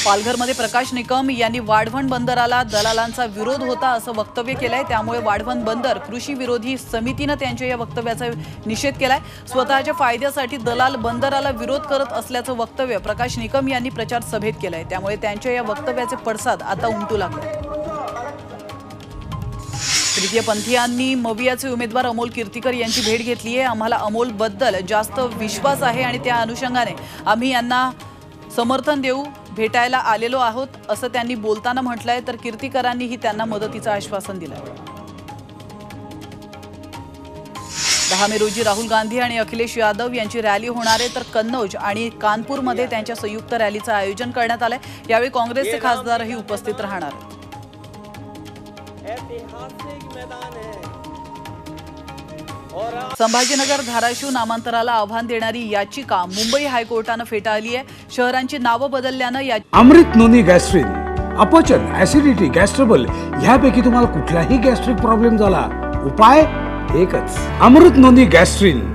पालघरमध्ये प्रकाश निकम यांनी वाढवण बंदराला दलालांचा विरोध होता असं वक्तव्य केलंय। त्यामुळे वाढवण बंदर कृषी विरोधी समितीने त्यांच्या या वक्तव्याचा निषेध केलाय। स्वतःच्या फायद्यासाठी दलाल बंदराला विरोध करत असल्याचं वक्तव्य प्रकाश निकम यांनी प्रचार सभेत केलंय। त्यामुळे त्यांच्या या वक्तव्याचे पडसाद आता उमटू लागले। तृतीय पंथीयांनी मवियाचे उमेदवार अमोल कीर्तिकर यांची भेट घेतली आहे। आम्हाला अमोल बद्दल जास्त विश्वास आहे आणि त्या अनुषंगाने आम्ही यांना समर्थन देऊ भेटायला आलेलो आहोत असं त्यांनी बोलताना म्हटलंय। तर कीर्तिकरांनीही त्यांना मदतीचं आश्वासन दिलंय। 10 मे रोजी राहुल गांधी आणि अखिलेश यादव यांची रॅली होणार आहे। तर कन्नौज आणि कानपूरमध्ये त्यांच्या संयुक्त रॅलीचं आयोजन करण्यात आलंय। यावेळी काँग्रेसचे खासदारही उपस्थित राहणार आहेत। संभाजीनगर धाराशिव नामांतराला आव्हान देणारी याचिका मुंबई हायकोर्टाने फेटाळली आहे। शहरांची नावं बदलल्याने अमृत नोनी गॅस्ट्रिन अपचन ऍसिडिटी गॅस्ट्रबल ह्यापैकी तुम्हाला कुठलाही गॅस्ट्रिक प्रॉब्लेम झाला उपाय एकच अमृत नोनी गॅस्ट्रिन।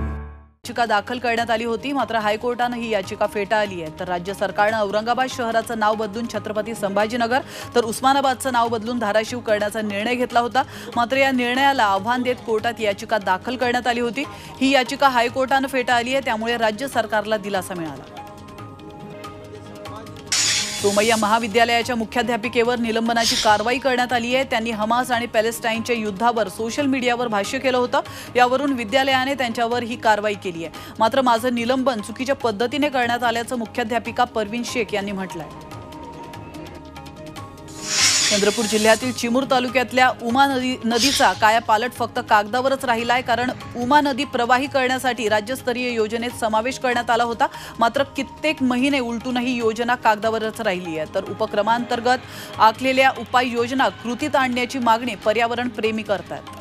याचिका दाखल करण्यात आली होती, मात्र हायकोर्टाने ही याचिका फेटाळली आहे। तर राज्य सरकारने औरंगाबाद शहराचं नाव बदलून छत्रपती संभाजीनगर तर उस्मानाबादचं नाव बदलून धाराशिव करण्याचा निर्णय घेतला होता। मात्र या निर्णयाला आव्हान देत कोर्टात याचिका दाखल करण्यात आली होती। ही याचिका हायकोर्टाने फेटाळली आहे। त्यामुळे राज्य सरकारला दिलासा मिळाला। सोमय्या महाविद्यालयाच्या मुख्याध्यापिकेवर निलंबनाची कारवाई करण्यात आली आहे। त्यांनी हमास आणि पॅलेस्टाईनच्या युद्धावर सोशल मीडियावर भाष्य केलं होतं। यावरून विद्यालयाने त्यांच्यावर ही कारवाई केली आहे। मात्र माझं निलंबन चुकीच्या पद्धतीने करण्यात आल्याचं मुख्याध्यापिका परवीन शेख यांनी म्हटलंय। चंद्रपूर जिल्ह्यातील चिमूर तालुक्यातल्या उमा नदीचा कायापालट फक्त कागदावरच राहिलाय। कारण उमा नदी प्रवाही करण्यासाठी राज्यस्तरीय योजनेत समावेश करण्यात आला होता। मात्र कित्येक महिने उलटूनही योजना कागदावरच राहिली आहे। तर उपक्रमांतर्गत आखलेल्या उपाययोजना कृतीत आणण्याची मागणी पर्यावरण प्रेमी करतात।